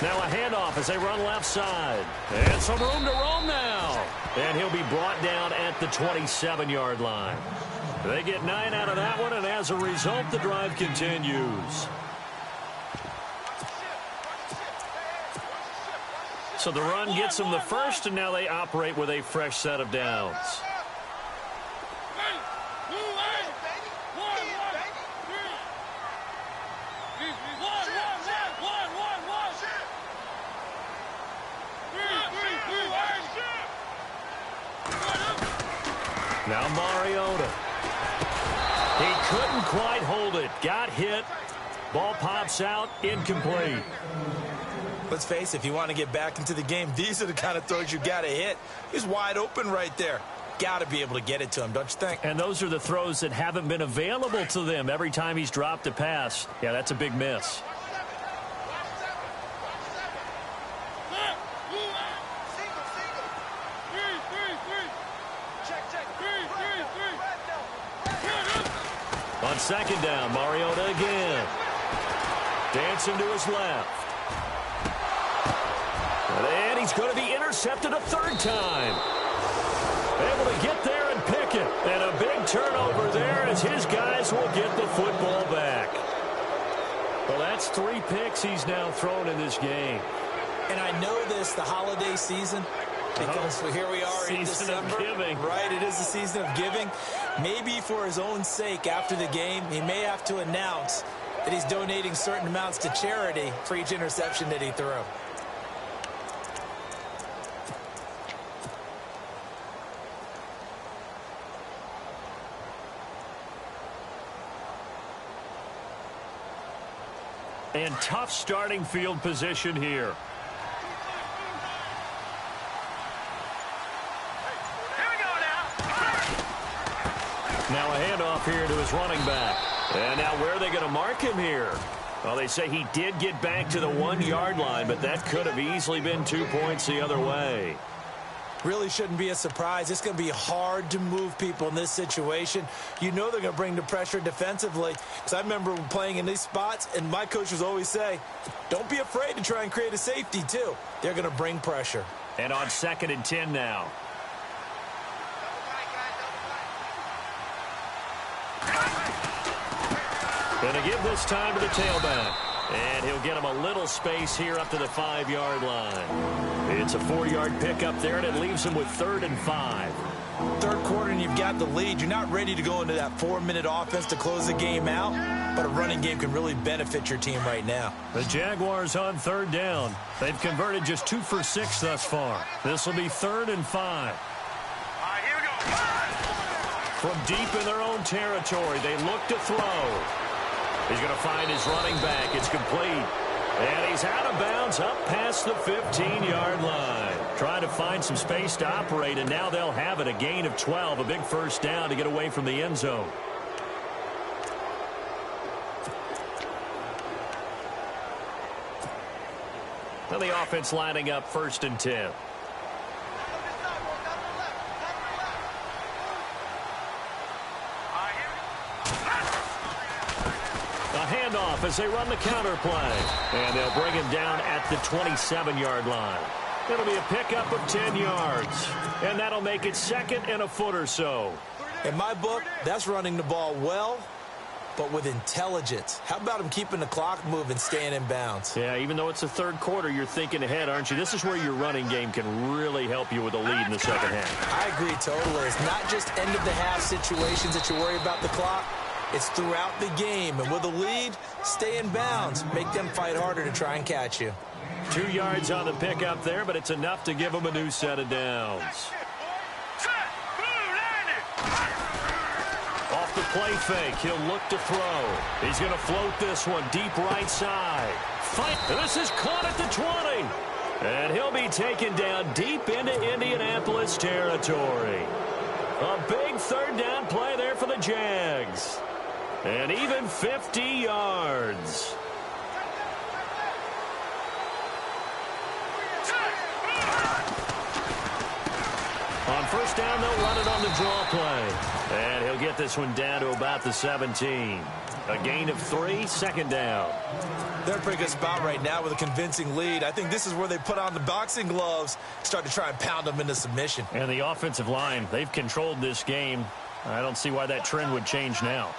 Now a handoff as they run left side. And some room to roam now. And he'll be brought down at the 27-yard line. They get 9 out of that one, and as a result, the drive continues. So the run gets them the first, and now they operate with a fresh set of downs. Now Mariota. He couldn't quite hold it. Got hit. Ball pops out. Incomplete. Let's face it, if you want to get back into the game, these are the kind of throws you got to hit. He's wide open right there. Got to be able to get it to him, don't you think? And those are the throws that haven't been available to them every time he's dropped a pass. Yeah, that's a big miss. On 2nd down, Mariota again. Dancing to his left. And he's going to be intercepted a 3rd time. Able to get there and pick it. And a big turnover there as his guys will get the football back. Well, that's 3 picks he's now thrown in this game. And I know this, the holiday season, because here we are in December. Season of giving. Right, it is the season of giving. Maybe for his own sake after the game, he may have to announce that he's donating certain amounts to charity for each interception that he threw. And tough starting field position here. Now a handoff here to his running back. And now where are they going to mark him here? Well, they say he did get back to the 1-yard line, but that could have easily been 2 points the other way. Really shouldn't be a surprise. It's going to be hard to move people in this situation. You know they're going to bring the pressure defensively. Because I remember playing in these spots, and my coaches always say, don't be afraid to try and create a safety, too. They're going to bring pressure. And on 2nd and 10 now. Going to give this time to the tailback. And he'll get him a little space here up to the 5-yard line. It's a 4-yard pickup there, and it leaves him with 3rd and 5. Third quarter, and you've got the lead. You're not ready to go into that 4-minute offense to close the game out, but a running game can really benefit your team right now. The Jaguars on 3rd down. They've converted just 2 for 6 thus far. This will be 3rd and 5. Here we go. From deep in their own territory, they look to throw. He's going to find his running back. It's complete. And he's out of bounds up past the 15-yard line. Trying to find some space to operate, and now they'll have it. A gain of 12, a big first down to get away from the end zone. Now the offense lining up 1st and 10. Handoff as they run the counter play. And they'll bring him down at the 27-yard line. It'll be a pickup of 10 yards. And that'll make it 2nd and a foot or so. In my book, that's running the ball well, but with intelligence. How about him keeping the clock moving, staying in bounds? Yeah, even though it's the 3rd quarter, you're thinking ahead, aren't you? This is where your running game can really help you with a lead in the 2nd half. I agree totally. It's not just end-of-the-half situations that you worry about the clock. It's throughout the game, and with a lead, stay in bounds. Make them fight harder to try and catch you. 2 yards on the pickup there, but it's enough to give them a new set of downs. Off the play fake, he'll look to throw. He's going to float this one deep right side. Fight. This is caught at the 20. And he'll be taken down deep into Indianapolis territory. A big 3rd down play there for the Jags. And even 50 yards. On 1st down, they'll run it on the draw play. And he'll get this one down to about the 17. A gain of 3, 2nd down. They're in a pretty good spot right now with a convincing lead. I think this is where they put on the boxing gloves, start to try and pound them into submission. And the offensive line, they've controlled this game. I don't see why that trend would change now.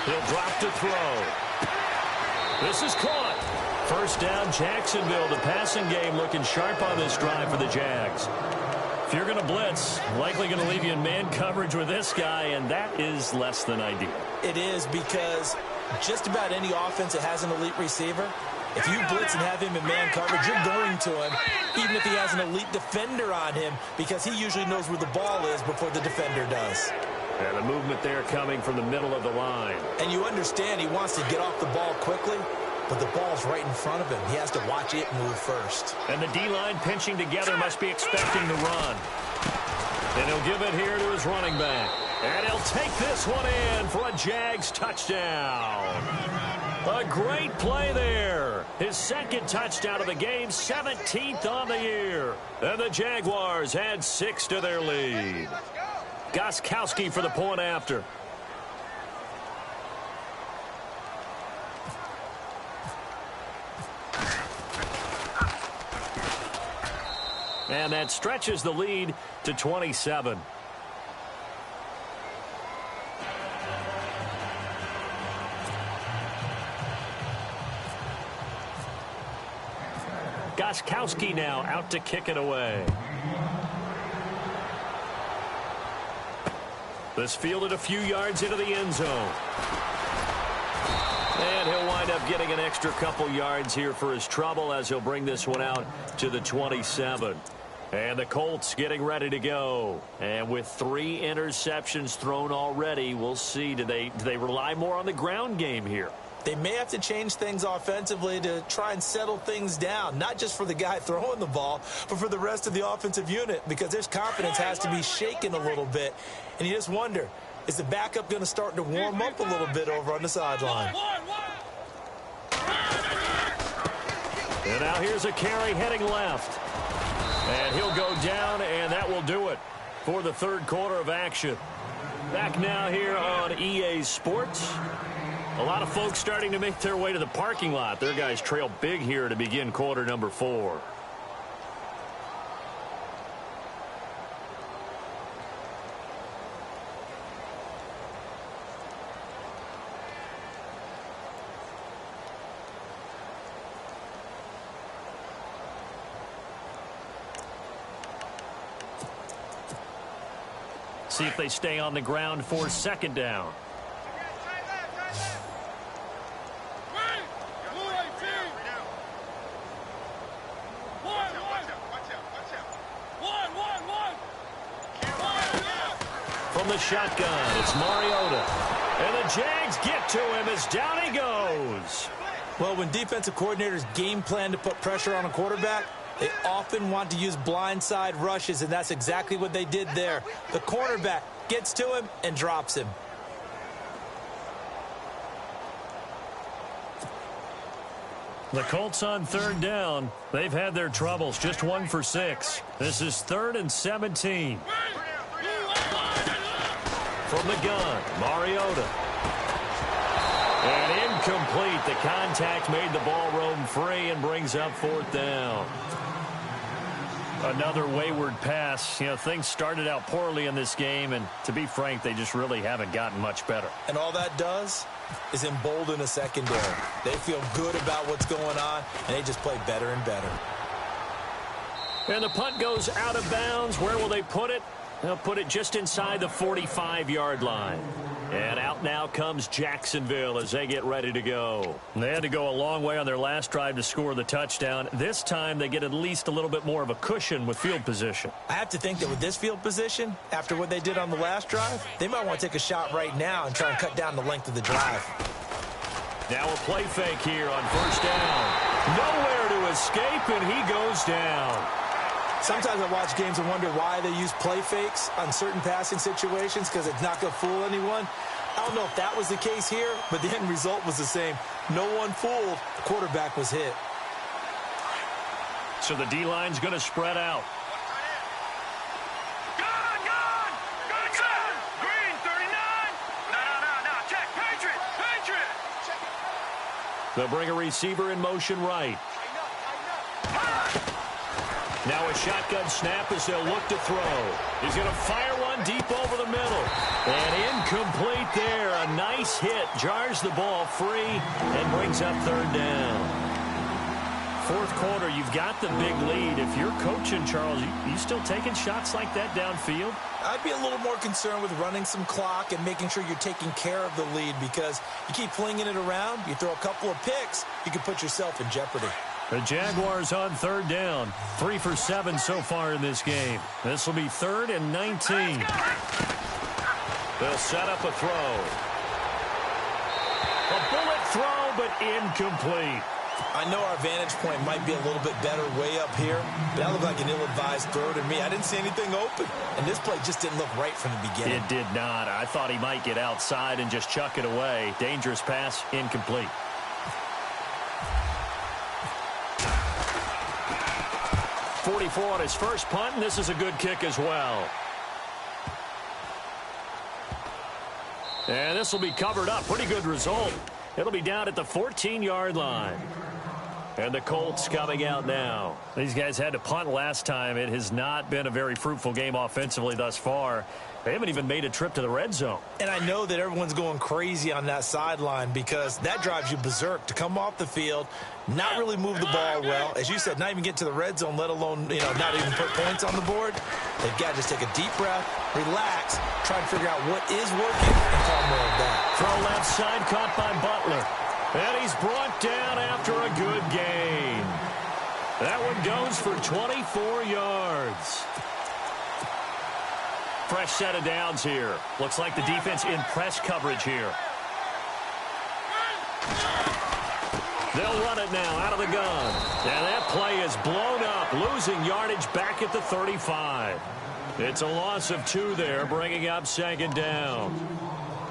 He'll drop to throw. This is caught. 1st down, Jacksonville. The passing game looking sharp on this drive for the Jags. If you're going to blitz, likely going to leave you in man coverage with this guy, and that is less than ideal. It is, because just about any offense that has an elite receiver, if you blitz and have him in man coverage, you're going to him, even if he has an elite defender on him, because he usually knows where the ball is before the defender does. And the movement there coming from the middle of the line. And you understand he wants to get off the ball quickly, but the ball's right in front of him. He has to watch it move first. And the D-line pinching together must be expecting the run. And he'll give it here to his running back. And he'll take this one in for a Jags touchdown. A great play there. His 2nd touchdown of the game, 17th on the year. And the Jaguars add 6 to their lead. Gostkowski for the point after. And that stretches the lead to 27. Gostkowski now out to kick it away. This fielded a few yards into the end zone. And he'll wind up getting an extra couple yards here for his trouble as he'll bring this one out to the 27. And the Colts getting ready to go. And with 3 interceptions thrown already, we'll see. Do they rely more on the ground game here? They may have to change things offensively to try and settle things down, not just for the guy throwing the ball, but for the rest of the offensive unit, because their confidence has to be shaken a little bit. And you just wonder, is the backup going to start to warm up a little bit over on the sideline? And now here's a carry heading left. And he'll go down, and that will do it for the 3rd quarter of action. Back now here on EA Sports. A lot of folks starting to make their way to the parking lot. Their guys trail big here to begin quarter number 4. see if they stay on the ground for second down. From the shotgun, it's Mariota. And the Jags get to him as down he goes. Well, when defensive coordinators game plan to put pressure on a quarterback, they often want to use blindside rushes, and that's exactly what they did there. The cornerback gets to him and drops him. The Colts on third down. They've had their troubles, just 1 for 6. This is 3rd and 17. From the gun, Mariota. And incomplete. The contact made the ball roam free and brings up 4th down. Another wayward pass. You know, things started out poorly in this game, and to be frank, they just really haven't gotten much better. And all that does is embolden a secondary. They feel good about what's going on, and they just play better and better. And the punt goes out of bounds. Where will they put it? They'll put it just inside the 45-yard line. And out now comes Jacksonville as they get ready to go. They had to go a long way on their last drive to score the touchdown. This time they get at least a little bit more of a cushion with field position. I have to think that with this field position, after what they did on the last drive, they might want to take a shot right now and try and cut down the length of the drive. Now a play fake here on 1st down. Nowhere to escape, and he goes down. Sometimes I watch games and wonder why they use play fakes on certain passing situations, because it's not going to fool anyone. I don't know if that was the case here, but the end result was the same. No one fooled. The quarterback was hit. So the D-line's going to spread out. Gone! Green, 39! No, check, Patriot! They'll bring a receiver in motion right. Now a shotgun snap as they'll look to throw. He's going to fire one deep over the middle. And incomplete there. A nice hit. Jars the ball free and brings up 3rd down. 4th quarter, you've got the big lead. If you're coaching, Charles, you still taking shots like that downfield? I'd be a little more concerned with running some clock and making sure you're taking care of the lead, because you keep flinging it around, you throw a couple of picks, you can put yourself in jeopardy. The Jaguars on 3rd down. 3 for 7 so far in this game. This will be 3rd and 19. They'll set up a throw. A bullet throw, but incomplete. I know our vantage point might be a little bit better way up here, but that looked like an ill-advised throw to me. I didn't see anything open, and this play just didn't look right from the beginning. It did not. I thought he might get outside and just chuck it away. Dangerous pass, incomplete. .44 on his first punt, and this is a good kick as well. And this will be covered up. Pretty good result. It'll be down at the 14-yard line. And the Colts coming out now. These guys had to punt last time. It has not been a very fruitful game offensively thus far. They haven't even made a trip to the red zone. And I know that everyone's going crazy on that sideline, because that drives you berserk to come off the field, not really move the ball well. As you said, not even get to the red zone, let alone, not even put points on the board. They've got to just take a deep breath, relax, try and figure out what is working, and call more of that. Throw left side, caught by Butler. And he's brought down after a good gain. That one goes for 24 yards. Fresh set of downs here. Looks like the defense in press coverage here. They'll run it now out of the gun. And that play is blown up, losing yardage back at the 35. It's a loss of 2 there, bringing up 2nd down.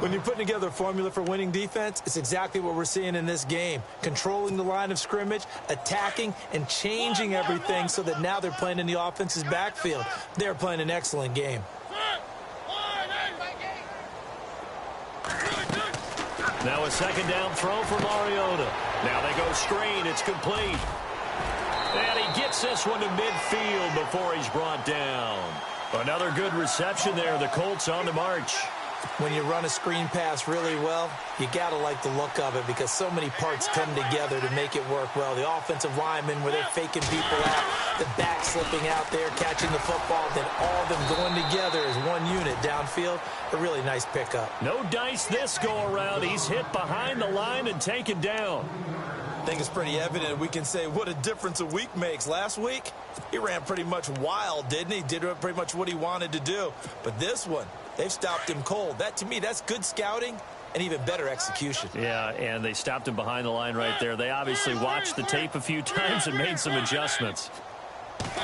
When you're putting together a formula for winning defense, it's exactly what we're seeing in this game. Controlling the line of scrimmage, attacking, and changing everything so that now they're playing in the offense's backfield. They're playing an excellent game. Now a 2nd down throw for Mariota. Now they go screen. It's complete. And he gets this one to midfield before he's brought down. Another good reception there. The Colts on the march. When you run a screen pass really well, you got to like the look of it because so many parts come together to make it work well. The offensive linemen, where they're faking people out, the back slipping out there, catching the football, then all of them going together as one unit downfield. A really nice pickup. No dice this go-around. He's hit behind the line and taken down. I think it's pretty evident we can say what a difference a week makes. Last week, he ran pretty much wild, didn't he? Did pretty much what he wanted to do. But this one, they've stopped him cold. That, to me, that's good scouting and even better execution. Yeah, and they stopped him behind the line right there. They obviously watched the tape a few times and made some adjustments. Now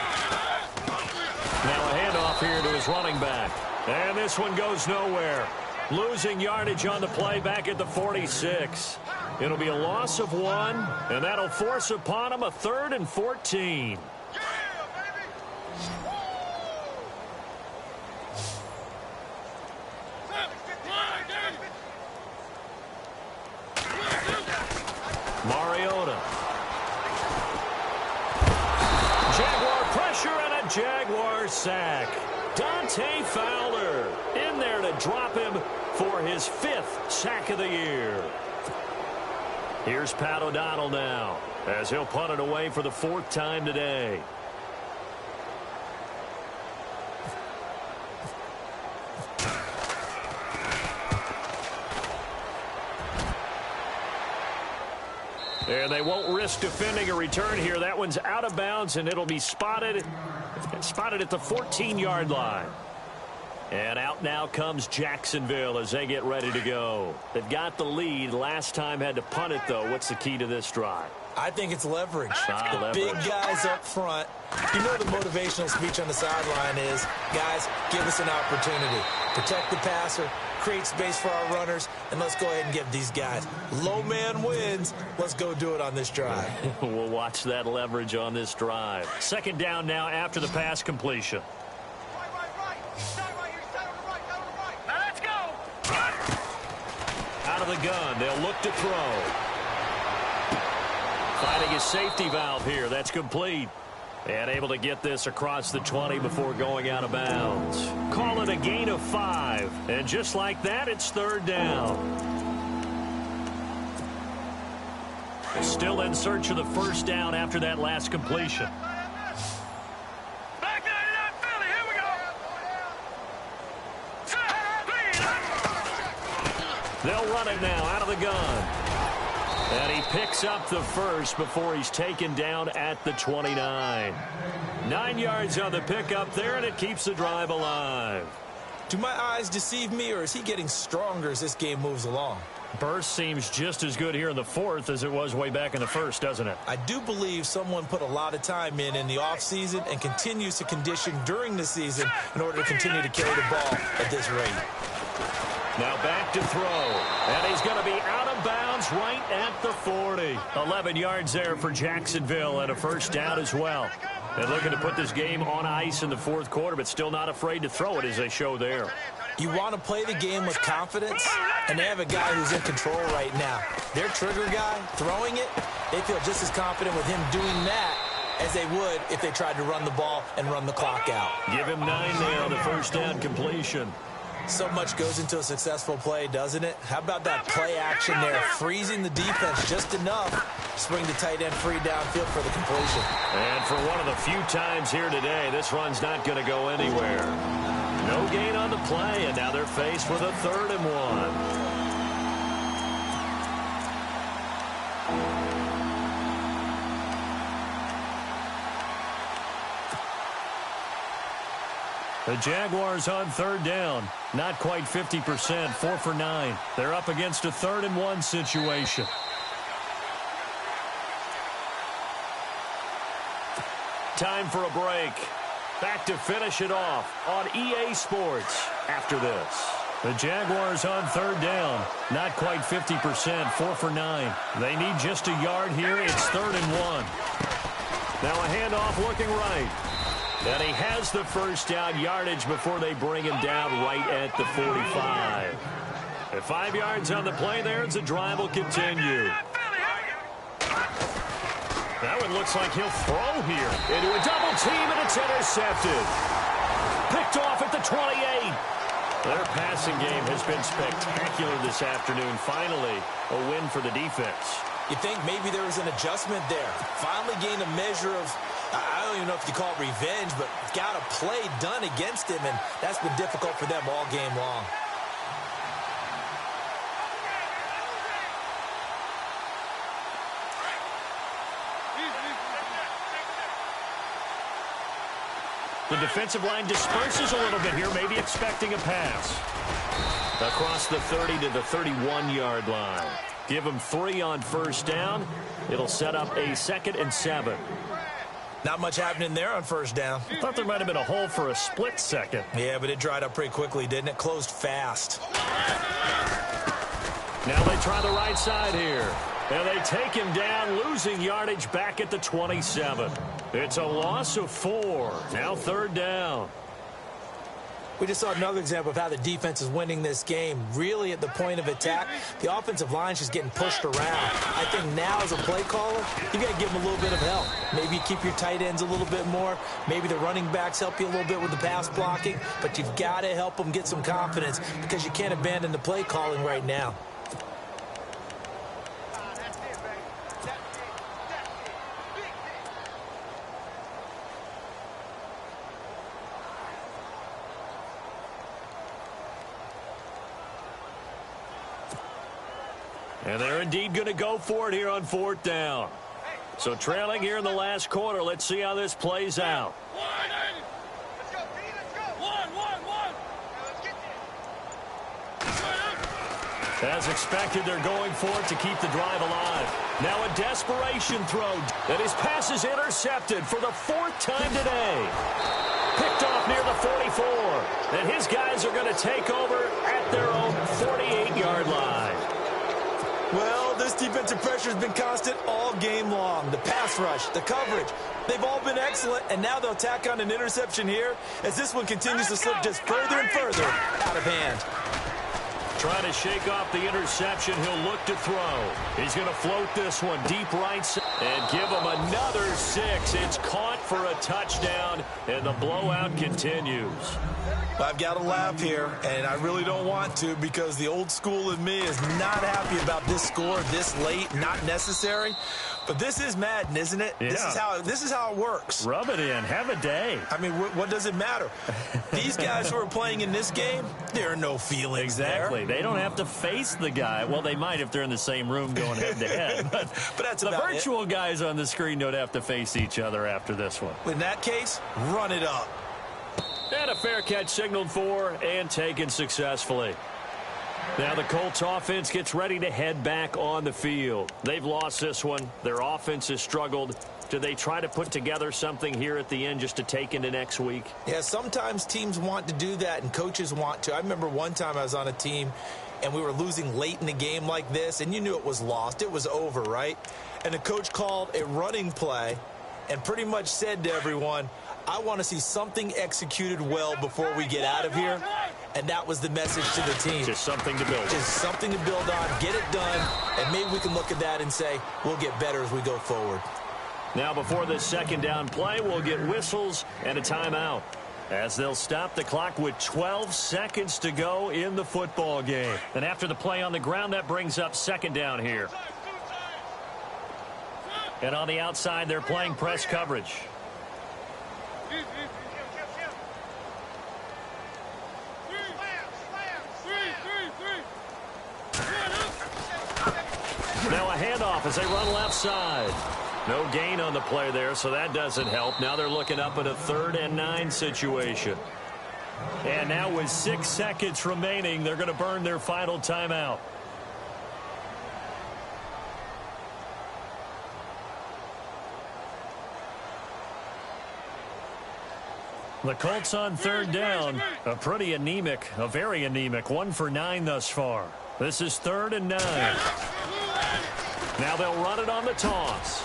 a handoff here to his running back. And this one goes nowhere. Losing yardage on the play back at the 46. It'll be a loss of 1, and that'll force upon him a 3rd and 14. Mariota. Jaguar pressure and a Jaguar sack. Dante Fowler in there to drop him for his 5th sack of the year. Here's Pat O'Donnell now as he'll punt it away for the 4th time today. And they won't risk defending a return here. That one's out of bounds, and it'll be spotted at the 14-yard line. And out now comes Jacksonville as they get ready to go. They've got the lead. Last time had to punt it, though. What's the key to this drive? I think it's leverage. The Leverage. big guys up front. You know the motivational speech on the sideline is, guys, give us an opportunity. Protect the passer, create space for our runners, and let's go ahead and give these guys. Low man wins. Let's go do it on this drive. We'll watch that leverage on this drive. 2nd down now after the pass completion. Now let's go. Out of the gun, they'll look to throw. Finding his safety valve here. That's complete. And able to get this across the 20 before going out of bounds. Call it a gain of 5. And just like that, it's 3rd down. Still in search of the 1st down after that last completion. Back there to that Philly. Here we go. They'll run it now out of the gun. And he picks up the 1st before he's taken down at the 29. 9 yards on the pickup there, and it keeps the drive alive. Do my eyes deceive me, or is he getting stronger as this game moves along? Burst seems just as good here in the 4th as it was way back in the 1st, doesn't it? I do believe someone put a lot of time in the offseason and continues to condition during the season in order to continue to carry the ball at this rate. Now back to throw. And he's going to be out of bounds right at the 40. 11 yards there for Jacksonville and a 1st down as well. They're looking to put this game on ice in the 4th quarter, but still not afraid to throw it as they show there. You want to play the game with confidence, and they have a guy who's in control right now. Their trigger guy, throwing it, they feel just as confident with him doing that as they would if they tried to run the ball and run the clock out. Give him 9 there on the 1st down completion. So much goes into a successful play, doesn't it? How about that play action there, freezing the defense just enough to swing the tight end free downfield for the completion. And for one of the few times here today, this run's not going to go anywhere. No gain on the play, and now they're faced with a 3rd and 1. The Jaguars on 3rd down. Not quite 50%, 4 for 9. They're up against a 3rd and 1 situation. Time for a break. Back to finish it off on EA Sports after this. The Jaguars on 3rd down. Not quite 50%, 4 for 9. They need just a yard here. It's 3rd and 1. Now a handoff looking right. And he has the 1st down yardage before they bring him down right at the 45. At 5 yards on the play there, as the drive will continue. That one looks like he'll throw here into a double team, and it's intercepted. Picked off at the 28. Their passing game has been spectacular this afternoon. Finally, a win for the defense. You think maybe there was an adjustment there. Finally gained a measure of, I don't even know if you call it revenge, but got a play done against him, and that's been difficult for them all game long. The defensive line disperses a little bit here, maybe expecting a pass. Across the 30 to the 31-yard line. Give them 3 on first down. It'll set up a 2nd and 7. Not much happening there on first down. I thought there might have been a hole for a split second. Yeah, but it dried up pretty quickly, didn't it? Closed fast. Now they try the right side here. And they take him down, losing yardage back at the 27. It's a loss of 4. Now 3rd down. We just saw another example of how the defense is winning this game. Really at the point of attack, the offensive line's just getting pushed around. I think now as a play caller, you got to give them a little bit of help. Maybe you keep your tight ends a little bit more. Maybe the running backs help you a little bit with the pass blocking. But you've got to help them get some confidence because you can't abandon the play calling right now. And they're indeed going to go for it here on 4th down. So trailing here in the last quarter. Let's see how this plays out. Let's go, P. Let's go. One. Let's get this. As expected, they're going for it to keep the drive alive. Now a desperation throw. And his pass is intercepted for the 4th time today. Picked off near the 44. And his guys are going to take over at their own 48-yard line. Well, this defensive pressure has been constant all game long. The pass rush, the coverage, they've all been excellent, and now they'll tack on an interception here as this one continues to slip just further and further out of hand. Trying to shake off the interception. He'll look to throw. He's going to float this one deep right side and give him another 6. It's caught for a touchdown, and the blowout continues. I've got to laugh here, and I really don't want to because the old school in me is not happy about this score this late, not necessary. But this is Madden, isn't it? Yeah. This is how it works. Rub it in. Have a day. I mean, what does it matter? These guys who are playing in this game, there are no feelings Exactly. there. They don't have to face the guy. Well, they might if they're in the same room going head-to-head. But that's the about virtual it. guys on the screen don't have to face each other after this one. In that case, run it up. And a fair catch signaled for and taken successfully. Now the Colts offense gets ready to head back on the field. They've lost this one. Their offense has struggled. Do they try to put together something here at the end just to take into next week? Yeah, sometimes teams want to do that and coaches want to. I remember one time I was on a team and we were losing late in the game like this, and you knew it was lost. It was over, right? And the coach called a running play and pretty much said to everyone, I want to see something executed well before we get out of here. And that was the message to the team. Just something to build. Just something to build on, get it done, and maybe we can look at that and say, we'll get better as we go forward. Now before this 2nd down play, we'll get whistles and a timeout, as they'll stop the clock with 12 seconds to go in the football game. And after the play on the ground, that brings up 2nd down here. And on the outside, they're playing press coverage. Now a handoff as they run left side. No gain on the play there, so that doesn't help. Now they're looking up at a 3rd and 9 situation. And now with 6 seconds remaining, they're going to burn their final timeout. The Colts on 3rd down. A pretty anemic, a very anemic 1 for 9 thus far. This is 3rd and 9. Now they'll run it on the toss.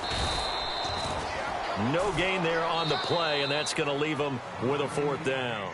No gain there on the play, and that's going to leave them with a 4th down.